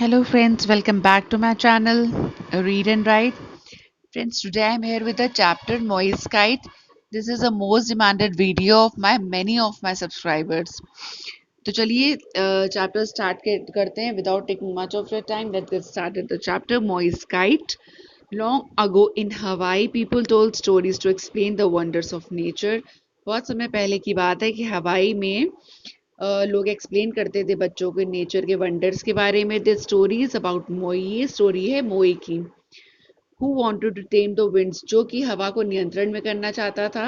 Hello friends, welcome back to my channel Read and Write. Friends, today I'm here with the chapter Moist Kite. This is the most demanded video of many of my subscribers. तो चलिए chapter start करते हैं without taking much of your time. Let's get started. The chapter Moist Kite. Long ago in Hawaii, people told stories to explain the wonders of nature. बहुत समय पहले की बात है कि हवाई में लोग एक्सप्लेन करते थे बच्चों को नेचर के वंडर्स के बारे में. द स्टोरीज अबाउट मोई. ये स्टोरी है मोई की. Who wanted to tame the winds, जो कि हवा को नियंत्रण में करना चाहता था.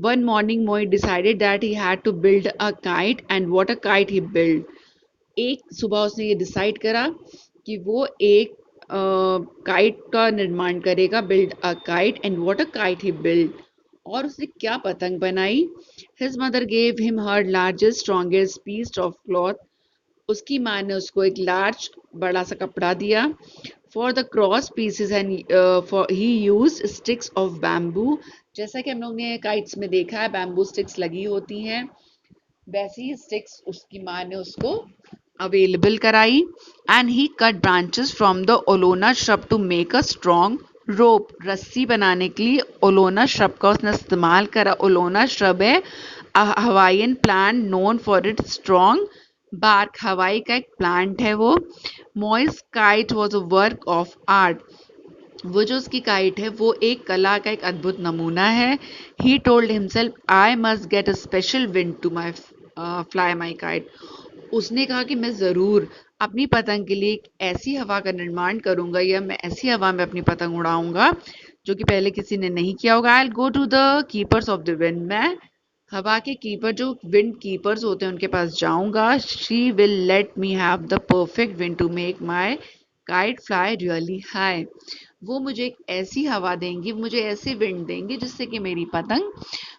One morning Moi decided that he had to build a kite and what a kite he build. एक सुबह उसने ये डिसाइड करा कि वो एक काइट का निर्माण करेगा. Build a kite and what a kite he build. और उसने क्या पतंग बनाई. His mother gave him her largest strongest piece of cloth. उसकी माँ ने उसको एक लार्ज बड़ा सा कपड़ा दिया. For the cross pieces and for he use sticks of bamboo. जैसा कि हम लोग ने काइट्स में देखा है, बैम्बू स्टिक्स लगी होती हैं, वैसी ही स्टिक्स उसकी माँ ने उसको अवेलेबल कराई. And he cut branches from the olona shrub to make a strong rope. रस्सी बनाने के लिए ओलोना श्रब का उसने इस्तेमाल करा. ओलोना श्रब है Hawaiian plant known for it strong bark. Hawaii का एक प्लांट है वो. Moi's kite was a work of art. वो जो उसकी काइट है वो एक कला का एक अद्भुत नमूना है. He told himself I must get a special wind to my fly my kite. उसने कहा कि मैं ज़रूर अपनी पतंग के लिए एक ऐसी हवा का निर्माण करूंगा, या मैं ऐसी हवा में अपनी पतंग उड़ाऊंगा जो कि पहले किसी ने नहीं किया होगा. I go to the keepers of the wind. मैं हवा के कीपर, जो विंड कीपर्स होते हैं, उनके पास जाऊंगा. She will let me have the perfect wind to make my kite fly really high. वो मुझे एक ऐसी हवा देंगी, मुझे ऐसे विंड देंगे जिससे कि मेरी पतंग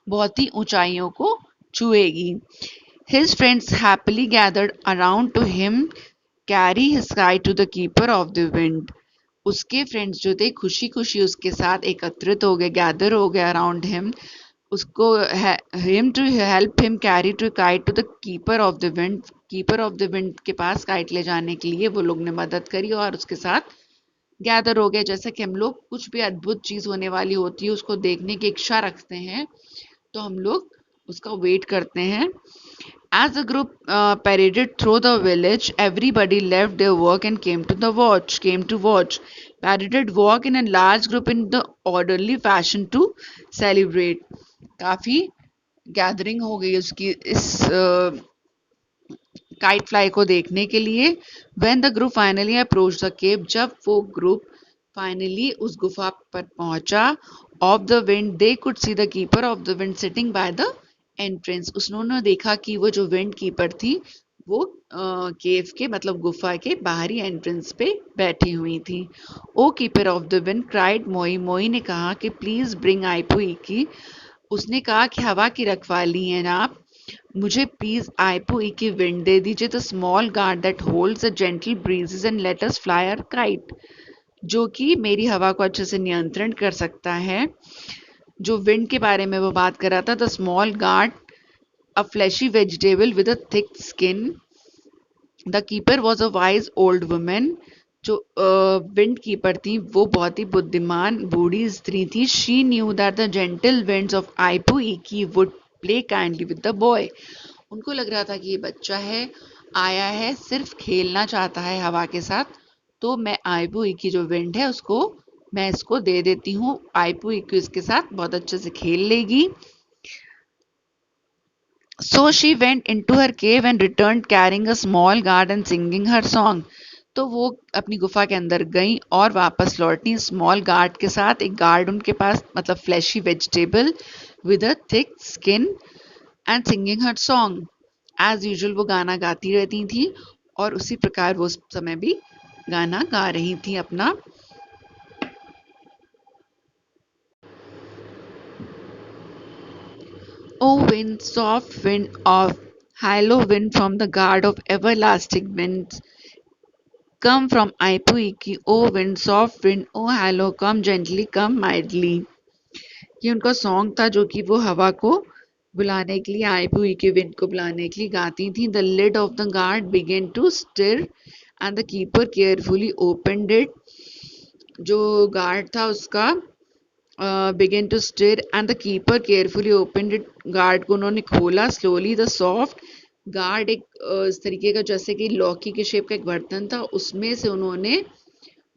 बहुत ही ऊंचाइयों को छुएगी. His friends happily gathered around to him carry his kite to the keeper of the wind. उसके फ्रेंड्स जो थे खुशी खुशी उसके साथ एकत्रित हो गए, गैदर हो गए अराउंड हिम. उसको him to help him carry to kite to the keeper of the wind. Keeper of the wind के पास काइट ले जाने के लिए वो लोग ने मदद करी और उसके साथ गैदर हो गए. जैसा कि हम लोग कुछ भी अद्भुत चीज होने वाली होती है उसको देखने की इच्छा रखते हैं, तो हम लोग उसका वेट करते हैं. As the group paraded through the village, everybody left their work and came to watch. Paraded walk in a large group in the orderly fashion to celebrate. काफी गैदरिंग हो गई उसकी इस काइट फ्लाई को देखने के लिए. When the group finally approached the cave, जब वो ग्रुप फाइनली उस गुफा पर पहुंचा, of the wind they could see the keeper of the wind sitting by the entrance. उन्होंने देखा कि वो जो विंड कीपर थी वो केव के मतलब गुफा के बाहरी एंट्रेंस पे बैठी हुई थी. O keeper of the wind cried Moi. Moi ने कहा कि प्लीज ब्रिंग आईपुई की. उसने कहा कि हवा की रखवाली हैं आप, मुझे प्लीज आईपुई की विंड दे दीजिए. The small gourd that holds the gentle breezes and let us fly our kite. जो कि मेरी हवा को अच्छे से नियंत्रण कर सकता है. जो विंड के बारे में वो बात कर रहा था. The small gourd a fleshy vegetable with a thick skin. The keeper was a wise old women. जो विंड कीपर थी वो बहुत ही बुद्धिमान बूढ़ी स्त्री थी. She knew that the gentle winds of ipu iki would play kindly with the boy. उनको लग रहा था कि ये बच्चा है, आया है, सिर्फ खेलना चाहता है हवा के साथ, तो मैं आईपू की जो विंड है उसको मैं इसको दे देती हूँ. आईपू इक्की इसके साथ बहुत अच्छे से खेल लेगी. So she went into her cave and returned carrying a small gourd and singing her song. तो वो अपनी गुफा के अंदर गई और वापस लौटी स्मॉल गार्ड के साथ. एक गार्ड उनके पास मतलब fleshy vegetable with a thick skin and singing her song. As usual वो गाना गाती रहती थी और उसी प्रकार वो उस समय भी गाना गा रही थी अपना. O wind, soft wind of hollow wind from the guard of everlasting winds, come from Ipuiki. O wind, soft wind, O hollow, come gently, come mildly. ये उनका सॉन्ग था जो कि वो हवा को बुलाने के लिए, आईपुई के विंड को बुलाने के लिए गाती थी. The lid of the gourd began to stir and the keeper carefully opened it. जो गार्ड था उसका began to stir and the keeper carefully opened it. Guard को उन्होंने खोला. Slowly the soft गार्ड एक इस तरीके का जैसे कि लौकी के शेप का एक बर्तन था, उसमें से उन्होंने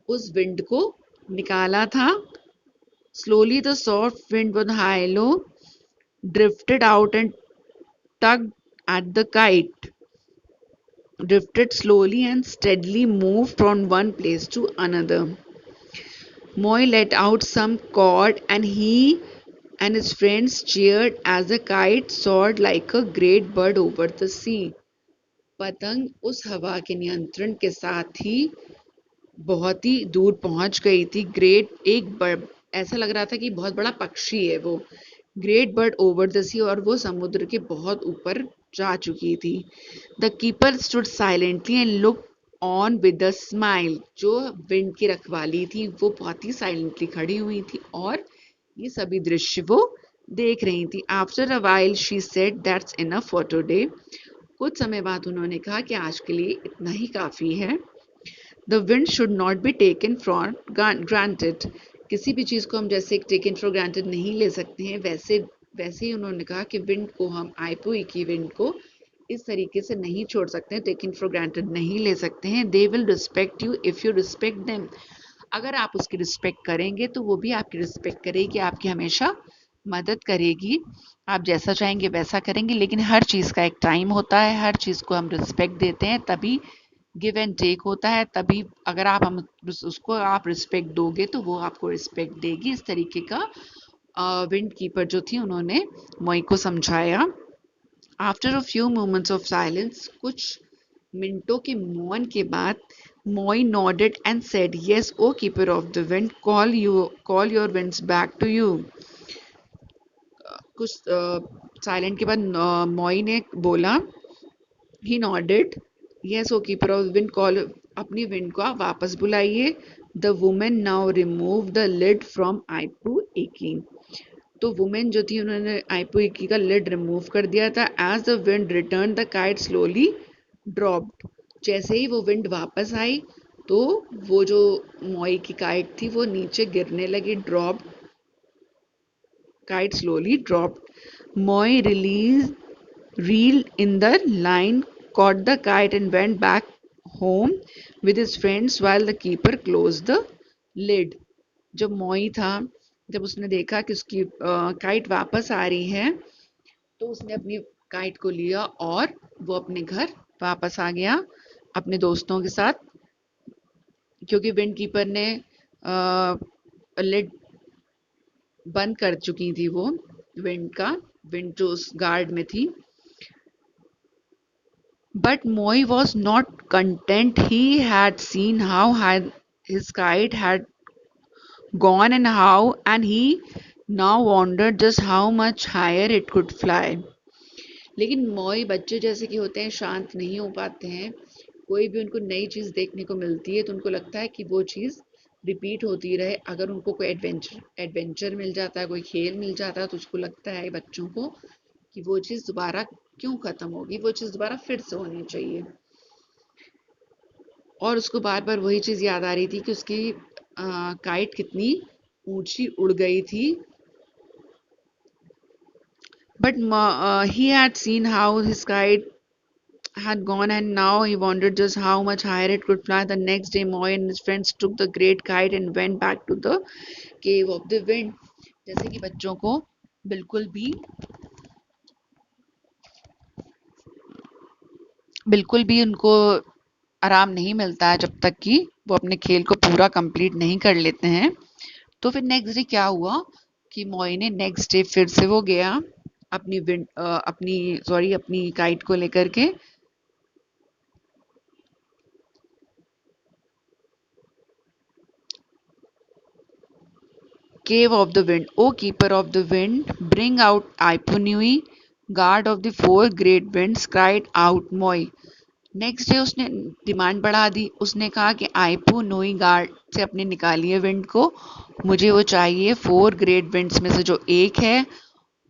उस विंड को निकाला था. Slowly the soft wind with halo drifted out and tugged at the kite. Drifted slowly and steadily moved from one place to another. Moy let out some cord and he and his friends cheered as the kite soared like a great bird over the sea. पतंग उस हवा के नियंत्रण के साथ ही बहुत ही दूर पहुंच गई थी. ग्रेट एक बर्ड, ऐसा लग रहा था कि बहुत बड़ा पक्षी है वो. ग्रेट बर्ड ओवर द सी, और वो समुद्र के बहुत ऊपर जा चुकी थी. The keeper stood silently and look on with a smile. जो विंड की रखवाली थी वो बहुत ही साइलेंटली खड़ी हुई थी और ये सभी दृश्य वो देख रही थी. After a while she said that's enough for today. कुछ समय बाद उन्होंने कहा कि आज के लिए इतना ही काफी है. The wind should not be taken for granted. किसी भी चीज को हम जैसे टेकन फॉर ग्रांटेड नहीं ले सकते हैं, वैसे वैसे ही उन्होंने कहा कि विंड को हम आईपुई की विंड को इस तरीके से नहीं छोड़ सकते हैं, टेकन फॉर ग्रांटेड नहीं ले सकते हैं. They will respect you if you respect them. अगर आप उसकी रिस्पेक्ट करेंगे तो वो भी आपकी रिस्पेक्ट करेगी, आपकी हमेशा मदद करेगी. आप जैसा चाहेंगे वैसा करेंगे, लेकिन हर चीज़ का एक टाइम होता है. हर चीज़ को हम रिस्पेक्ट देते हैं तभी गिव एंड टेक होता है. तभी अगर आप हम उसको आप रिस्पेक्ट दोगे तो वो आपको रिस्पेक्ट देगी. इस तरीके का विंड कीपर जो थी उन्होंने मोई को समझाया. After a few moments of silence, कुछ मिनटों के मौन के बाद, Moi nodded and said yes O keeper of the wind, call your winds back to you. कुछ साइलेंट के बाद मोई ने बोला, he nodded yes O keeper of the wind, call अपनी विंड को आप वापस बुलाइए. The women now remove the lid from ipu iki. तो वुमेन जो थी उन्होंने आईपू एकी का लिड रिमूव कर दिया था. As the wind return the kite slowly dropped. जैसे ही वो विंड वापस आई तो वो जो मोई की काइट थी वो नीचे गिरने लगी. Drop kite slowly dropped. मोई reeled in the line, caught the kite and went back home with his friends while the keeper closed the lid. जब मोई था, जब उसने देखा कि उसकी काइट वापस आ रही है तो उसने अपनी काइट को लिया और वो अपने घर वापस आ गया अपने दोस्तों के साथ, क्योंकि विंड कीपर ने लिड बंद कर चुकी थी वो विंड जो उस गार्ड में थी. But Moy was not content. He had seen how high his kite had gone and he now wondered just how much higher it could fly. लेकिन मोई बच्चे जैसे कि होते हैं, शांत नहीं हो पाते हैं. कोई भी उनको नई चीज़ देखने को मिलती है तो उनको लगता है कि वो चीज़ रिपीट होती रहे. अगर उनको कोई एडवेंचर मिल जाता है, कोई खेल मिल जाता है, तो उसको लगता है बच्चों को कि वो चीज़ दोबारा क्यों ख़त्म होगी, वो चीज़ दोबारा फिर से होनी चाहिए. और उसको बार बार वही चीज़ याद आ रही थी कि उसकी काइट कितनी ऊंची उड़ गई थी. But he had seen how his kite had gone and now he wondered just how much higher it could fly. The next day Moy and his friends took the great kite and went back to the cave of the wind. जैसे कि बच्चों को बिल्कुल भी उनको आराम नहीं मिलता है जब तक कि वो अपने खेल को पूरा कंप्लीट नहीं कर लेते हैं. तो फिर नेक्स्ट डे क्या हुआ कि मॉय ने नेक्स्ट डे फिर से वो गया अपनी काइट को लेकर के. Cave of the wind, O keeper of the wind, bring out Ipunui, guard of the four great winds, cried out Moy. Next day उसने डिमांड बढ़ा दी. उसने कहा कि आईपू नोई गार्ड से अपने निकालिए विंड को. मुझे वो चाहिए 4 ग्रेट विंड्स में से जो एक है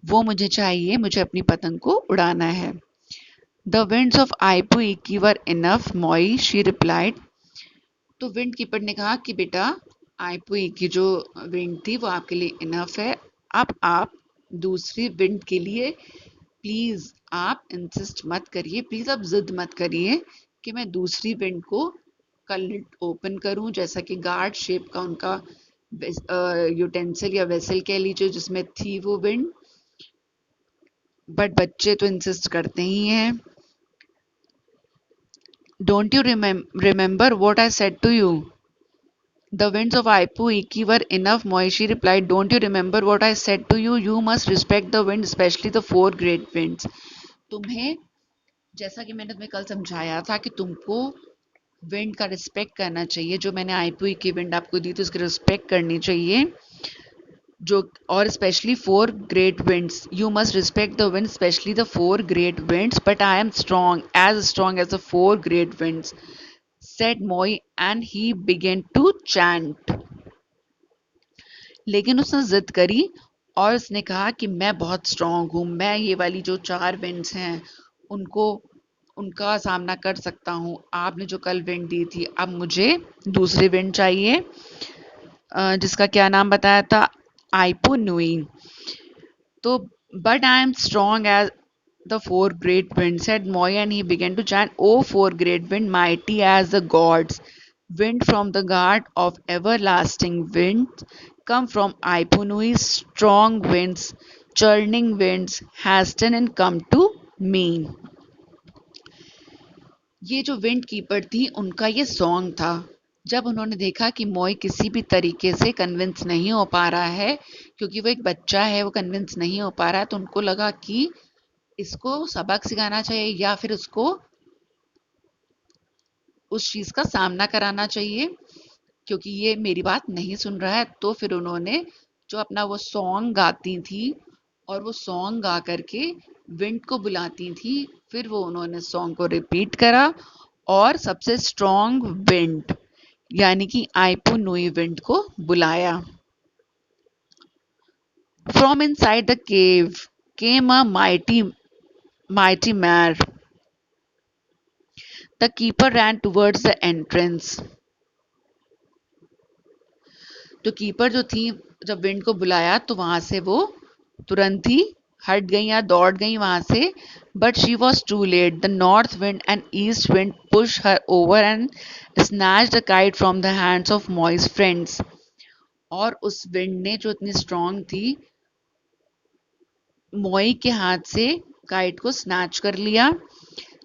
वो मुझे चाहिए. मुझे अपनी पतंग को उड़ाना है. The winds of ipu iki were enough Moi, she replied. तो विंड कीपर ने कहा कि बेटा आईपुई की जो विंड थी वो आपके लिए इनफ है। अब आप दूसरी विंड के लिए प्लीज आप इंसिस्ट मत करिए, प्लीज आप जिद मत करिए कि मैं दूसरी विंड को कल ओपन करूं, जैसा कि गार्ड शेप का उनका यूटेंसिल या वेसल कह लीजिए जिसमें थी वो विंड। बट बच्चे तो इंसिस्ट करते ही हैं। Don't you remember what I said to you? The winds of Ipuiki were enough, Moishi replied. Don't you remember what I said to you? You must respect the wind, especially the four great winds. तुम्हें, जैसा कि मैंने तुम्हें कल समझाया था कि तुमको विंड का रिस्पेक्ट करना चाहिए, जो मैंने आईपुई की विंड आपको दी थी उसकी रिस्पेक्ट करनी चाहिए, जो और specially four great winds. You must respect the wind, specially the four great winds, but I am strong as the four great winds, said Moi, and he began to chant. लेकिन उसने जिद करी और उसने कहा कि मैं बहुत स्ट्रांग हूँ, मैं ये वाली जो चार विंड्स हैं उनको उनका सामना कर सकता हूँ। आपने जो कल विंड दी थी, अब मुझे दूसरी विंड चाहिए, जिसका क्या नाम बताया था? आइपो नुई। तो but I am strong as the four great winds, said Moy, and he began to chant, O four great wind, mighty as the gods, wind from the god of everlasting wind, come from Aipunui's strong winds, churning winds, hasten and come to me. ये जो wind keeper थी उनका ये song था। जब उन्होंने देखा कि मोई किसी भी तरीके से कन्विंस नहीं हो पा रहा है, क्योंकि वो एक बच्चा है, वो कन्विंस नहीं हो पा रहा है, तो उनको लगा कि इसको सबक सिखाना चाहिए या फिर उसको उस चीज का सामना कराना चाहिए, क्योंकि ये मेरी बात नहीं सुन रहा है। तो फिर उन्होंने जो अपना वो सॉन्ग गाती थी और वो सॉन्ग गा करके विंड को बुलाती थी, फिर वो उन्होंने सॉन्ग को रिपीट करा और सबसे स्ट्रॉन्ग विंड यानी कि आइपू नुई विंड को बुलाया। From inside the cave came a mighty mare. The keeper ran towards the entrance. तो कीपर जो थी, जब विंड को बुलाया तो वहां से वो तुरंत ही हट गई या दौड़ गई वहां से। But she was too late, the north wind and east wind push her over and snatch the kite from the hands of Moi's friends. और उस विंड ने, जो इतनी स्ट्रांग थी, मोई के हाथ से काइट को स्नैच कर लिया।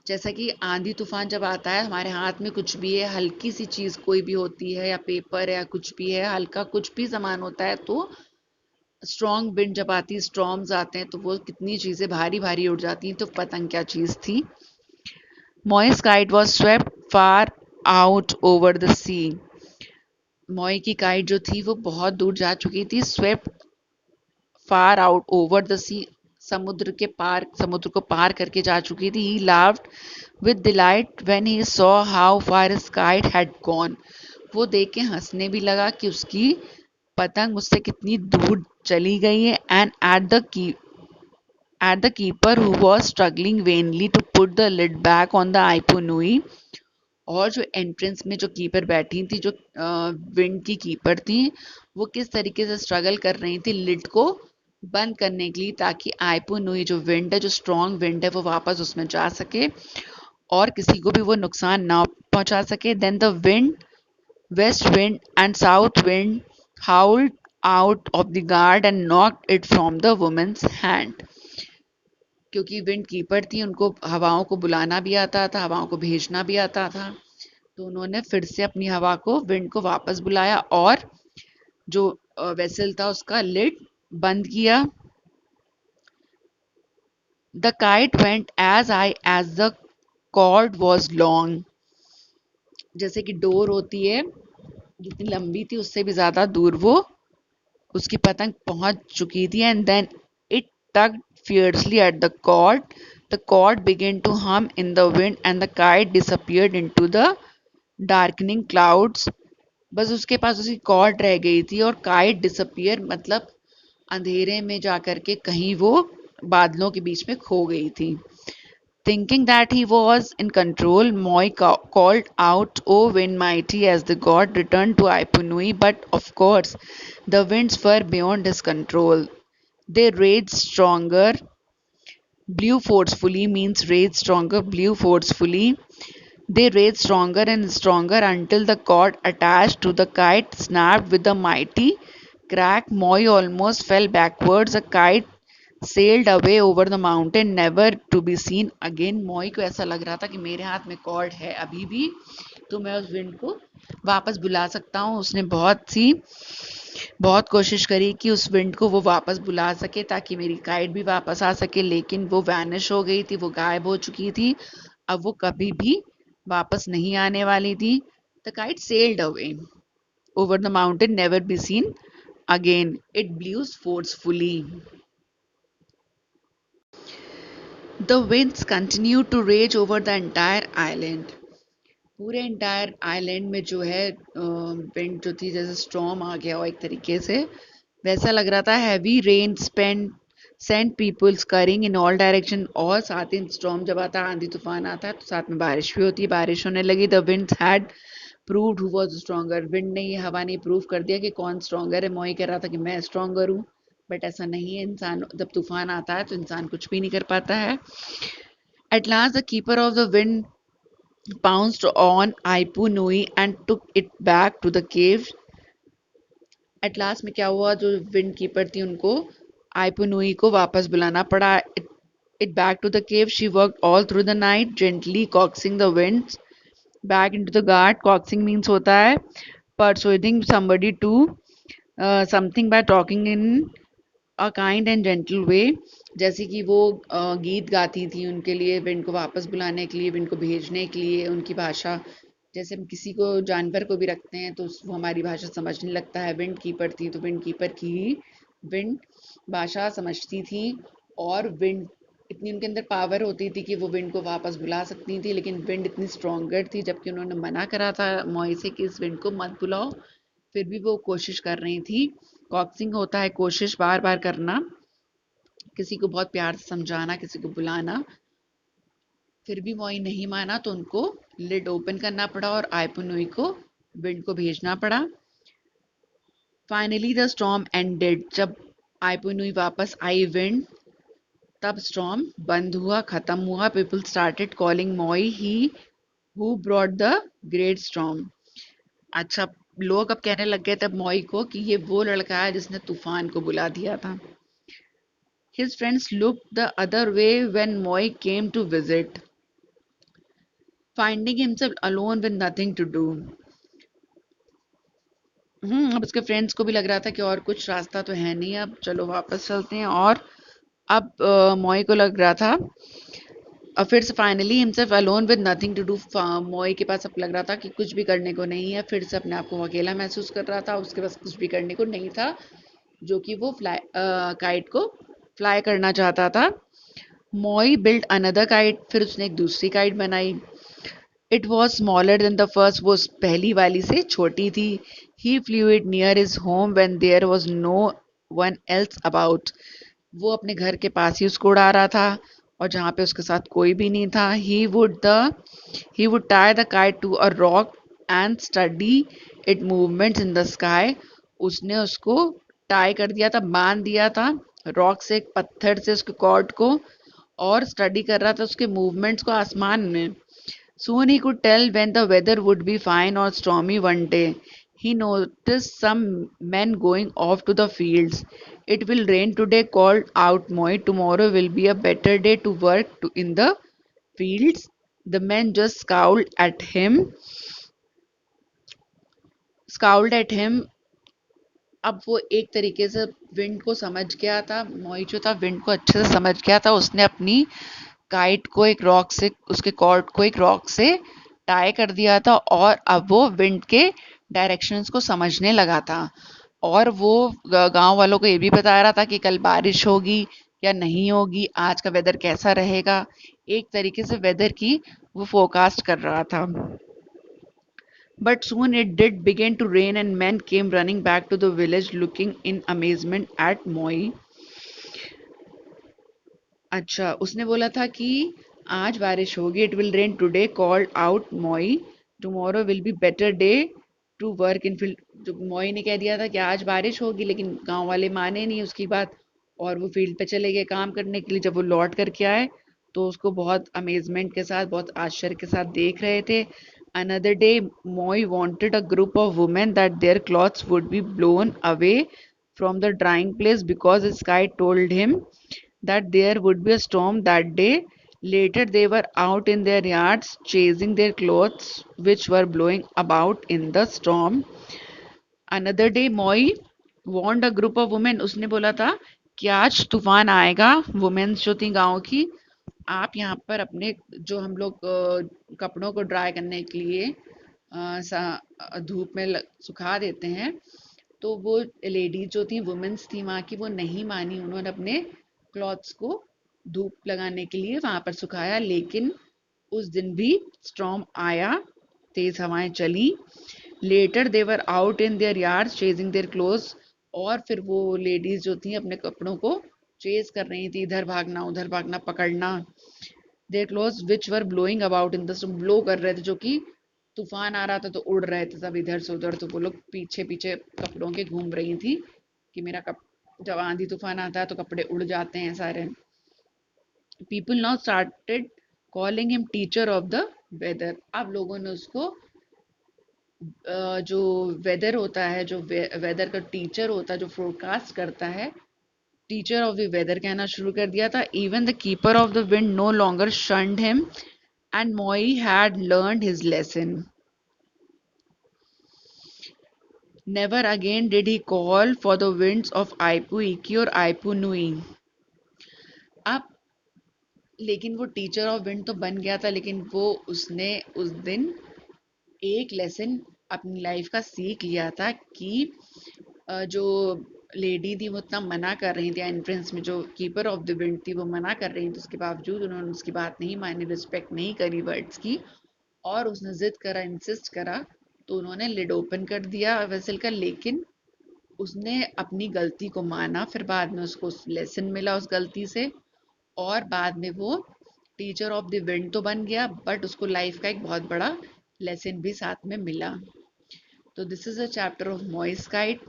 जैसा कि आंधी तूफान जब आता है, हमारे हाथ में कुछ भी है, हल्की सी चीज कोई भी होती है या पेपर है या कुछ भी है, हल्का कुछ भी सामान होता है, तो स्ट्रॉन्ग विंड जब आती है, स्टॉर्म्स आते हैं, तो वो कितनी चीजें भारी भारी उड़ जाती हैं। तो पतंग क्या चीज थी? Moy's kite was swept far out over the sea. मॉय की काइट जो थी वो बहुत दूर जा चुकी थी। Swept far out over the sea, समुद्र को पार करके जा चुकी थी। He laughed with delight when he saw how far his kite had gone. वो देख के हंसने भी लगा कि उसकी पतंग उससे कितनी दूर चली गई है। And at the keeper who was struggling vainly to put the lid back on the Aipunui. और जो एंट्रेंस में जो कीपर बैठी थी, जो विंड की कीपर थी, वो किस तरीके से स्ट्रगल कर रही थी लिड को बंद करने के लिए, ताकि आइपुनुई जो विंड है, जो स्ट्रॉन्ग विंड है, वो वापस उसमें जा सके और किसी को भी वो नुकसान ना पहुंचा सके। Then the wind, west wind and south wind howled out of the gourd and knocked it from the women's hand. क्योंकि विंड कीपर थी, उनको हवाओं को बुलाना भी आता था, हवाओं को भेजना भी आता था, तो उन्होंने फिर से अपनी हवा को, विंड को वापस बुलाया और जो वेसल था उसका लिड बंद किया। The kite went as high as the cord was long. जैसे कि डोर होती है, जितनी लंबी थी उससे भी ज्यादा दूर वो उसकी पतंग पहुंच चुकी थी। And then it tugged fiercely at the cord. The cord began to hum in the wind and the kite disappeared into the darkening clouds. बस उसके पास उसकी कॉर्ड रह गई थी और काइट डिसअपियर मतलब अंधेरे में जाकर के कहीं वो बादलों के बीच में खो गई थी। Thinking that he was in control, Moi called out, "O wind mighty as the god, return to Ipunui." But of course, the winds were beyond his control. They raged stronger, blew forcefully means raged stronger, blew forcefully. They raged stronger and stronger until the cord attached to the kite snapped with a mighty crack. Moi almost fell backwards. A kite sailed away over the mountain, never to be seen again. Moi को ऐसा लग रहा था कि मेरे हाथ में cord है अभी भी, तो मैं उस विंड को वापस बुला सकता हूँ. उसने बहुत कोशिश करी कि उस विंड को वो वापस बुला सके ताकि मेरी काइट भी वापस आ सके, लेकिन वो वैनिश हो गई थी, वो गायब हो चुकी थी. अब वो कभी भी वापस नहीं आने वाली थी. The kite sailed away over the mountain, never be seen again. It blew forcefully. The winds continued to rage over the entire island. पूरे एंटायर आइलैंड में जो है विंड जो थी, जैसे स्टॉर्म आ गया हो एक तरीके से, वैसा लग रहा था. Heavy rain sent people scurrying in all direction. और साथ ही स्टॉर्म जब आता है, आंधी तूफान आता है, तो साथ में बारिश भी होती है, बारिश होने लगी. The winds had proved who was stronger. Wind ने, ये हवा ने प्रूव कर दिया कि कौन स्ट्रॉन्गर है. मोई कह रहा था कि मैं स्ट्रॉन्गर हूँ, बट ऐसा नहीं है. इंसान जब तूफान आता है तो इंसान कुछ भी नहीं कर पाता है. At last the keeper of the wind pounced on Aipu Nui and took it back to the cave. At last में क्या हुआ, जो विंड कीपर थी उनको आइपू नुई को वापस बुलाना पड़ा. It back to the cave. She worked all through the night, gently coaxing the winds back into the guard. Coaxing means होता है persuading somebody to something by talking in a kind and gentle way. जैसे कि वो गीत गाती थी उनके लिए, विंड को वापस बुलाने के लिए, विंड को भेजने के लिए. उनकी भाषा, जैसे हम किसी को, जानवर को भी रखते हैं तो वो हमारी भाषा समझने लगता है. विंड कीपर थी तो विंड कीपर की विंड भाषा समझती थी, और विंड इतनी उनके अंदर पावर होती थी कि वो विंड को वापस बुला सकती थी. लेकिन विंड इतनी स्ट्रॉन्गर थी, जबकि उन्होंने मना करा था मोई से कि इस विंड को मत बुलाओ, फिर भी वो कोशिश कर रही थी. कॉक्सिंग होता है कोशिश बार बार करना, किसी को बहुत प्यार से समझाना, किसी को बुलाना. फिर भी मोई नहीं माना तो उनको लिड ओपन करना पड़ा और आइपुनुई को विंड को भेजना पड़ा. Finally the storm ended. जब आइपुनुई वापस आई विंड, तब स्टॉर्म बंद हुआ, खत्म हुआ. पीपल स्टार्टेड कॉलिंग मोई he who brought the great storm. अच्छा, लोग अब कहने लग गए तब मोई को कि ये वो लड़का है जिसने तूफान को बुला दिया था. His friends looked the other way when Moy came to visit, finding himself alone with nothing to do. अब उसके फ्रेंड्स को भी लग रहा था कि और कुछ रास्ता तो है नहीं, अब चलो वापस चलते हैं. और अब मोई को लग रहा था, और फिर से finally himself alone with nothing to do. Moi के पास अब लग रहा था कि कुछ भी करने को नहीं है. फिर से अपने आप को अकेला महसूस कर रहा था, उसके पास कुछ भी करने को नहीं था, जो कि वो काइट को फ्लाई करना चाहता था. मोई बिल्ड अनदर काइट. फिर उसने एक दूसरी काइट बनाई. It was smaller than the first. वो पहली वाली से छोटी थी. He flew it near his home when there was no one else about. वो अपने घर के पास ही उसको उड़ा रहा था, और जहाँ पे उसके साथ कोई भी नहीं था. He would tie the kite to a rock and study it movements in the sky. उसने उसको टाई कर दिया था, बांध दिया था रॉक से, एक पत्थर से, उसके कॉर्ड को, और स्टडी कर रहा था उसके मूवमेंट्स को आसमान में. Soon he could tell when the weather would be fine or stormy one day. He noticed some men going off to the fields. It will rain today, called out Moy. Tomorrow will be a better day to work in the fields. The men just scowled at him. अब वो एक तरीके से wind को समझ गया था. मोई जो था विंड को अच्छे से समझ गया था. उसने अपनी काइट को एक रॉक से, उसके कॉर्ड को एक रॉक से टाई कर दिया था, और अब वो विंड के डायरेक्शंस को समझने लगा था. और वो गांव वालों को ये भी बता रहा था कि कल बारिश होगी या नहीं होगी, आज का वेदर कैसा रहेगा. एक तरीके से वेदर की वो फोरकास्ट कर रहा था. But soon it did begin to rain and men came running back to the village looking in amazement at Moi. अच्छा, उसने बोला था कि आज बारिश होगी, it will rain today, called out Moi, tomorrow will be better day to work in field. जो Moi ने कह दिया था कि आज बारिश होगी, लेकिन गांव वाले माने नहीं उसकी बात, और वो फील्ड पे चले गए काम करने के लिए। जब वो लौट करके आए तो उसको बहुत अमेजमेंट के साथ, बहुत आश्चर्य के साथ देख रहे थे। Another day Moi wanted a group of women that their clothes would be blown away from the drying place because the sky told him that there would be a storm that day. Later, they were out in their yards chasing their clothes, which were blowing about in the storm. Another day, Moi warned a group of women. उसने बोला था कि आज तूफान आएगा। Women's जो थी गांव की, आप यहाँ पर अपने जो हम लोग कपड़ों को ड्राई करने के लिए धूप में सुखा देते हैं, तो वो लेडीज जो थी, वुमेन्स थी वहाँ की, वो नहीं मानी। उन्होंने अपने क्लॉथ्स को धूप लगाने के लिए वहां पर सुखाया, लेकिन उस दिन भी स्टॉर्म आया, तेज हवाएं चली। Later they were out in their yards chasing their clothes, और फिर वो लेडीज जो थी अपने कपड़ों को चेज कर रही थी, इधर भागना उधर भागना, पकड़ना। Their clothes which were blowing about in the storm, blow कर रहे थे, जो कि तूफान आ रहा था तो उड़ रहे थे सब इधर से उधर। तो वो लोग पीछे पीछे कपड़ों के घूम रही थी कि मेरा जब आंधी तूफान आता है तो कपड़े उड़ जाते हैं सारे। People now started calling him teacher of the weather. अब लोगों ने उसको जो वेदर होता है, जो वेदर का टीचर होता है, जो फोरकास्ट करता है, टीचर ऑफ द वेदर कहना शुरू कर दिया था। Even the keeper of the wind no longer shunned him, and Moi had learned his lesson. Never again did he call for the winds of Aipu Iki और Aipu Nui। अब लेकिन वो teacher of wind तो बन गया था, लेकिन वो उसने उस दिन एक लेसन अपनी लाइफ का सीख लिया था कि जो लेडी थी वो इतना मना कर रही थी एंट्रेंस में, जो कीपर ऑफ द विंड थी वो मना कर रही थी, उसके बावजूद उन्होंने उसकी बात नहीं मानी, रिस्पेक्ट नहीं करी वर्ड्स की, और उसने जिद करा, इंसिस्ट करा, तो उन्होंने लिड ओपन कर दिया वेसल का। लेकिन उसने अपनी गलती को माना, फिर बाद में उसको लेसन मिला उस गलती से, और बाद में वो टीचर ऑफ द विंड तो बन गया, बट उसको लाइफ का एक बहुत बड़ा लेसन भी साथ में मिला। तो this is a chapter of मॉइस guide.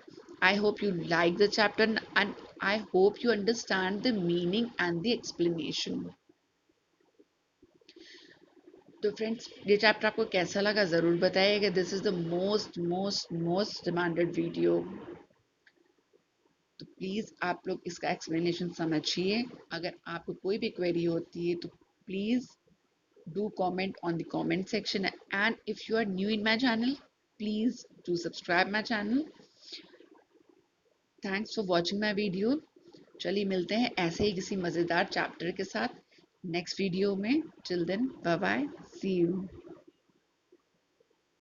I hope you like the chapter and I hope you understand the meaning and the explanation. तो फ्रेंड्स, ये चैप्टर आपको कैसा लगा ज़रूर बताइएगा। This is the most most most demanded video, तो please आप लोग इसका एक्सप्लेनेशन समझिए। अगर आपको कोई भी क्वेरी होती है तो please do comment on the comment section, and if you are new in my channel, please do subscribe my channel. Thanks for watching my video. चलिए मिलते हैं ऐसे ही किसी मज़ेदार चैप्टर के साथ नेक्स्ट वीडियो में। Till then, bye bye, see you.